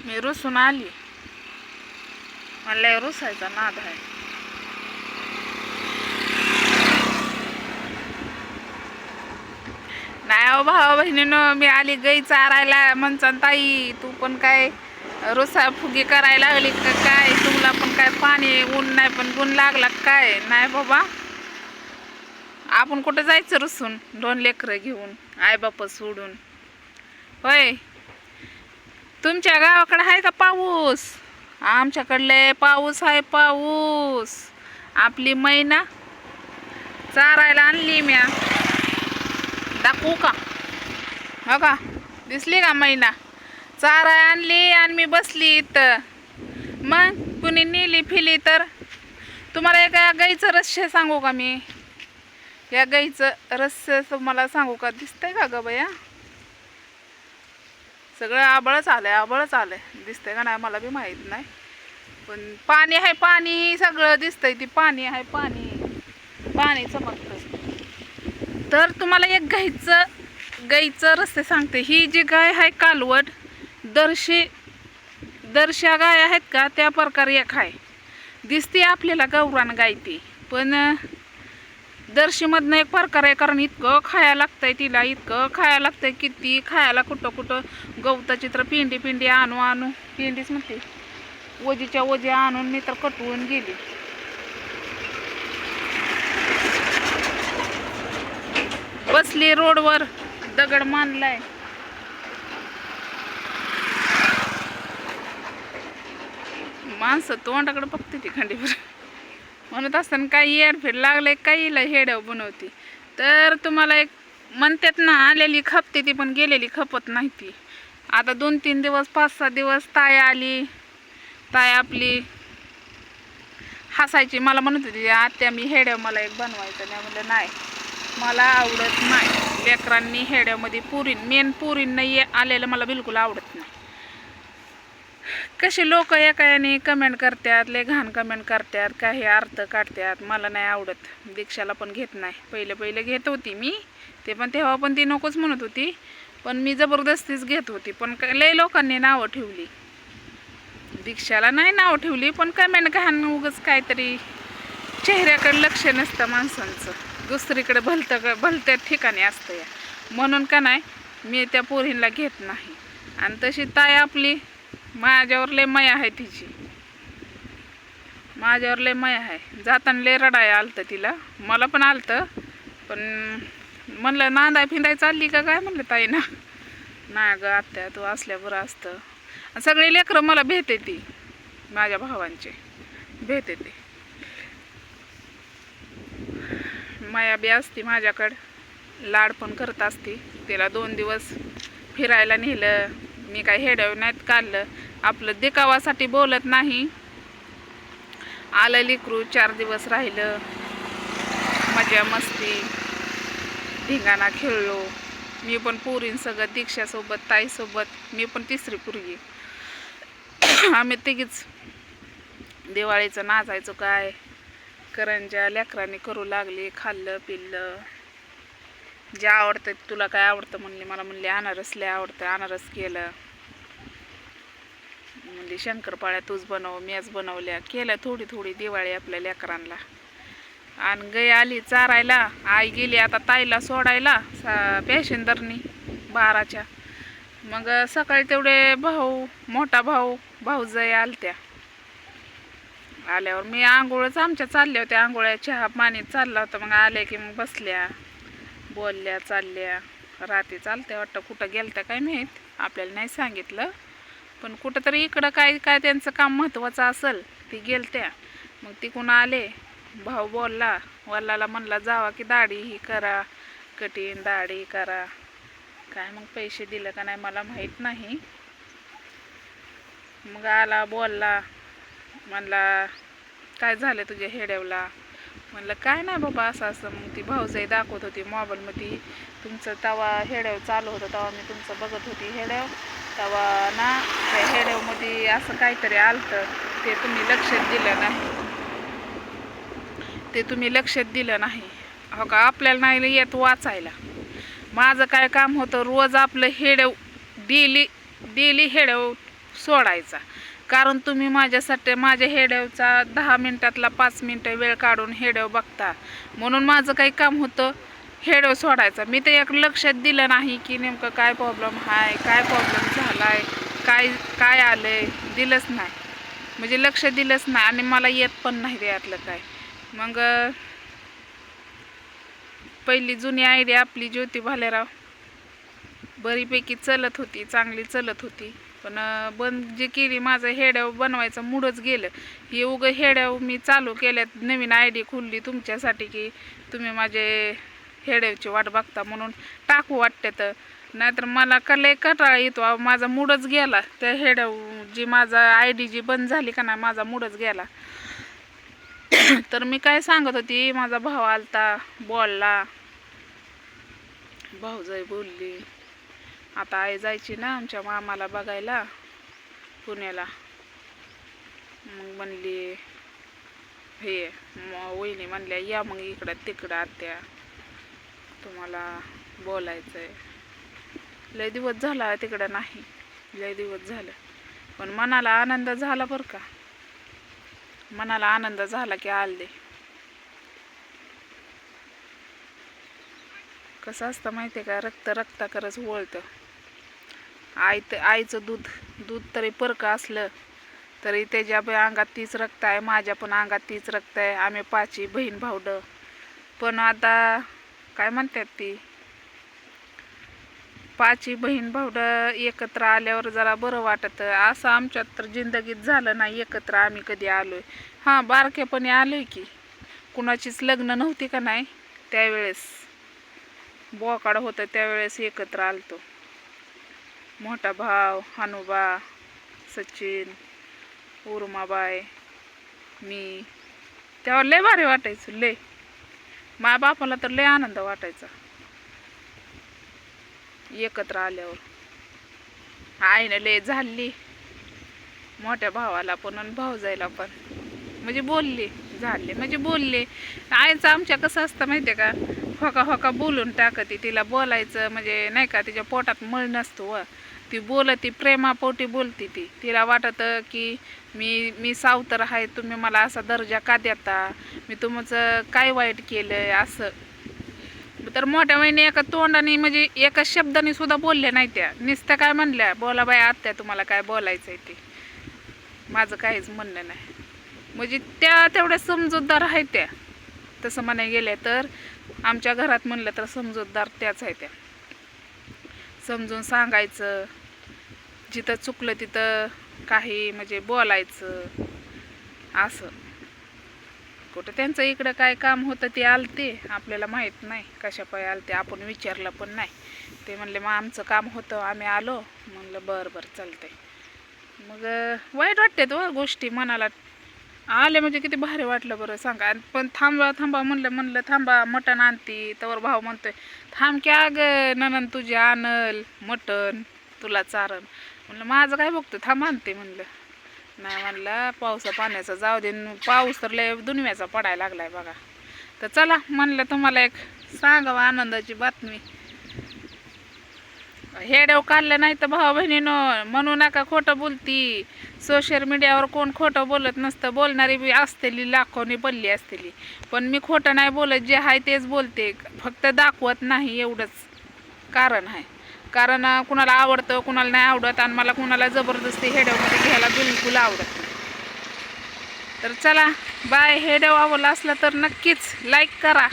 मी रुसून आली. मला रुसायचा नाद आहे. नाही हो भावा बहिणीनं, मी आली गाई चारायला. म्हणसान ताई तू पण काय रुसा फुगी करायला लागली का काय? तुला पण काय पाणी ऊन नाही पण गुण लागला काय? नाही बाबा, आपण कुठं जायचं रुसून 2 लेकरं घेऊन, आई बाप सोडून? होय, तुमच्या गावाकडे आहे का पाऊस? आमच्याकडले पाऊस आहे, पाऊस. आपली मैना चारायला आणली म्या. दाखवू का? हो का, दिसली का मैना? चाराय आणली आणि मी बसली इथं. मग कुणी नेली फिली तर? तुम्हाला एका गाईचं रहस्य सांगू का मी? या गाईचं रहस्य तुम्हाला सांगू का? दिसतंय का ग बया? सगळं आबळच आलंय. दिसतंय का नाही मला बी माहीत नाही, पण पाणी आहे, पाणी सगळं दिसतंय. ती पाणी आहे, पाणी चमकतंय. तर तुम्हाला एक गाईचं रहस्य सांगते. ही जी गाय आहे कालवड, दर्शा गाय आहेत का त्या प्रकारे एक आहे. दिसते आपल्याला गावरान गाय ती, पण दर्शीमधनं एक प्रकार आहे. कारण इतकं खायला लागतंय तिला, इतकं खायला लागतंय, किती खायला. कुठं गवताची तर पिंडी आणू पिंडीच म्हणते, ओजीच्या ओजी आणून मी तर कटवून गेली. बसली रोडवर, दगड मानलाय. माणसं तोंडाकडे बघते ती खंडीवर. म्हणत असताना काही येडफेड लागले, काहीला हेड्याव बनवते. तर तुम्हाला एक म्हणतात ना, आलेली खपते ती पण गेलेली खपत नाही ती. आता 2-3 दिवस 5-6 दिवस ताय आली. ताय आपली हसायची, मला म्हणत होती आत्या मी हेड्याव मला एक बनवायचं नाही. म्हणलं नाही, मला आवडत नाही. लेकरांनी हेड्यामध्ये मेन पुरीन नाही आलेलं मला बिलकुल आवडत नाही. कसे लोक एकाने कमेंट करतात, लय घाण कमेंट करतात, काही अर्थ काढतात. मला नाही आवडत. दीक्षाला पण घेत नाही. पहिले घेत होती मी ते, पण तेव्हा पण ती नकोच म्हणत होती, पण मी जबरदस्तीच घेत होती. पण लय लोकांनी नावं ठेवली. दीक्षाला नाही नावं ठेवली, पण कमेंट घाण उगच काहीतरी. चेहऱ्याकडे लक्ष नसतं माणसांचं, दुसरीकडे भलत्या ठिकाणी असतं या. म्हणून का नाही मी त्या पोरींना घेत नाही. आणि तशी ताई आपली माझ्यावर लय माया आहे तिची, माझ्यावर लय माया आहे. जाताना लय रडाय आलतं तिला, मला पण आलतं. पण म्हणलं नांदाय फिंदाय चालली का काय? म्हणलं ताई ना, नाही ग आत्या तू असल्या बरं असतं. सगळे लेकरं मला भेटे ती, माझ्या भावांचे भेटे ते. माया बी असती माझ्याकडं, लाड पण करत असती. तिला 2 दिवस फिरायला नेलं. मी काय हेड्याव नाहीत काढलं. आपलं देखावासाठी बोलत नाही. आलं लेकरू, 4 दिवस राहिलं, मजा मस्ती धिंगाणा खेळलो. मी पण पोरींसगत, दीक्षासोबत, ताईसोबत. मी पण 3री पोरगी. आम्ही तिघीच दिवाळीचं नाचायचो. काय करंज्या लेकरांनी करू लागली, खाल्लं पिल्लं. जे आवडतं तुला काय आवडतं म्हणले, मला म्हणले अनारस लय आवडतं, अनारस केलं. म्हणली शंकरपाळ्या तूच बनव, मीच बनवल्या. केल्या थोडी दिवाळी आपल्या लेकरांना. आणि गाय आली चारायला, आई गेली आता ताईला सोडायला पॅसेंजरनी 12च्या. मग सकाळी तेवढे मोठा भाऊजाई आलत्या. आल्यावर मी आंघोळच आमच्या चालल्या होत्या, आंघोळ्या चहा पाणी चालला होता. मग आल्या की मग बसल्या, बोलल्या, चालल्या. रात्री चालत्या वाटतं, कुठं गेलत्या काय माहीत, आपल्याला नाही सांगितलं. पण कुठं तरी इकडं काय त्यांचं काम महत्त्वाचं असेल ती गेलत्या. मग तिकडून आले, भाऊ बोलला, वल्लाला म्हणला जावा की दाढी ही करा, कटीन दाढी करा. काय मग पैसे दिलं का नाही मला माहीत नाही. मग आला बोलला, म्हणला काय झालं तुझ्या हेड्यावला? म्हणलं काय नाही बाबा असं. मग ती भाऊजाई दाखवत होती मोबाईलमध्ये, तुमचं तवा हेड्याव चालू होतं, तेव्हा मी तुमचं बघत होती हेड्याव. तेव्हा ना त्या हेड्यावमध्ये असं काहीतरी आलतं, ते तुम्ही लक्षात दिलं नाही. हो का, आपल्याला नाही येत वाचायला. माझं काय काम होतं, रोज आपलं हेड्याव डेली हेड्याव सोडायचा. कारण तुम्ही माझ्यासाठी माझ्या हेड्यावचा 10 मिनिटातला 5 मिनिटं वेळ काढून हेड्याव बघता, म्हणून माझं काही काम होतं हेड्याव सोडायचा. मी ते एक लक्षात दिलं नाही की नेमकं काय प्रॉब्लेम आहे, काय प्रॉब्लेम झाला आहे, काय काय आलं आहे, दिलंच नाही. म्हणजे लक्ष दिलंच नाही आणि मला येत पण नाही त्यातलं काय. मग पहिली जुनी आयडिया आपली ज्योती भालेराव बरीपैकी चलत होती, चांगली चलत होती. पण बंद जे केली, माझं हेड्याव बनवायचं मूडच गेलं. हे उगं हेड्याव मी चालू केल्यात, नवीन आयडी खोलली तुमच्यासाठी की तुम्ही माझे हेड्यावची वाट बघता म्हणून टाकू वाटते. तर नाहीतर मला लय कंटाळा येतो, माझा मूडच गेला. त्या हेड्याव जी माझा आयडी जी बंद झाली का नाही, माझा मूडच गेला. तर मी काय सांगत होती, माझा भाऊ आलता, बोलला, भाऊजाई बोलली. आता आई जायची ना आमच्या मामाला बघायला पुण्याला. मग म्हणली हे वहिनी म्हणल्या या मग इकडं तिकडं आत्या, तुम्हाला बोलायचं आहे. लय दिवस झाला तिकडं नाही, लय दिवस झालं. पण मनाला आनंद झाला बरं का, मनाला आनंद झाला की आले. कसं असतं माहिती आहे का, रक्त रक्ताकरच वळतं. आईचं दूध तरी परकं असलं तरी त्याच्या अंगात तीच रक्त आहे, माझ्या पण अंगात तीच रक्त आहे. आम्ही 5 बहीण भावडं. पण आता काय म्हणतात ती 5 बहीण भावडं एकत्र आल्यावर जरा बरं वाटतं. असं आमच्यात तर जिंदगीत झालं नाही एकत्र आम्ही कधी आलोय. हां, बारकेपणी आलोय की, कुणाचीच लग्न नव्हती का नाही त्यावेळेस, बोकाड होतं त्यावेळेस एकत्र आलतो. मोठा भाव, हनुबा, सचिन, उर्माबाई, मी. तेव्हा लय भारी वाटायचं, लय. माझ्या बापाला तर लय आनंद वाटायचा एकत्र आल्यावर. आईनं लय झाली, मोठ्या भावाला पण आणि भाऊजाईला पण. म्हणजे बोलले झाले, म्हणजे बोलले. आईचं आमच्या कसं असतं माहिती आहे का, होका बोलून टाकते. तिला बोलायचं म्हणजे नाही का, तिच्या पोटात मळ नसतो व ती बोलती, प्रेमापोटी बोलती. तिला वाटतं की मी सावतर आहे, तुम्ही मला असा दर्जा का देता, मी तुमचं काय वाईट केलं असं. तर मोठ्या वहिनी एका तोंडाने म्हणजे एका शब्दाने सुद्धा बोलल्या नाही त्या, नुसतं काय म्हणल्या, बोला बाई आत्या तुम्हाला काय बोलायचं आहे ते, माझं काहीच म्हणणं नाही. म्हणजे त्या तेवढ्या समजूतदार आहेत त्या. तसं म्हणाय गेले तर आमच्या घरात म्हणलं तर समजूतदार त्याच आहे त्या. समजून सांगायचं, जिथं चुकलं तिथं काही म्हणजे बोलायचं असं. कुठं त्यांचं इकडं काय काम होतं ते आलते, आपल्याला माहीत नाही कशा पाय आलते, आपण विचारलं पण नाही. ते म्हणले मग आमचं काम होतं आम्ही आलो. म्हणलं बरं चालतंय. मग वाईट वाटते तो गोष्टी मनाला आले, म्हणजे किती भारी वाटलं बरं सांगा. पण थांबा म्हणलं थांबा, मटण आणती. तवर भाऊ म्हणतोय थांब की अगं ननन तुझी आणल मटण, तुला चारण. म्हणलं माझं काय बघतो, थांब आणते. म्हणलं नाही, म्हणलं पावसा पाण्याचा जाऊ दे, पाऊस तर लय दुनियाचा पडायला लागलाय बघा. तर चला म्हणलं तुम्हाला एक सांगावं आनंदाची बातमी. हेड्याव काढलं नाही तर भाऊ बहिणीनं म्हणू नका खोटं बोलती. सोशल मीडियावर कोण खोटं बोलत नसतं, बोलणारी बी असतेली लाखोनी बोलली असतेली. पण मी खोटं नाही बोलत, जे आहे तेच बोलते, फक्त दाखवत नाही एवढंच कारण आहे. कारण कुणाला आवडतं कुणाला नाही आवडत, आणि मला कुणाला जबरदस्ती हेड्यावमध्ये घ्यायला बिलकुल आवडत नाही. तर चला बाय. हेड्याव आवडला असला तर नक्कीच लाईक करा.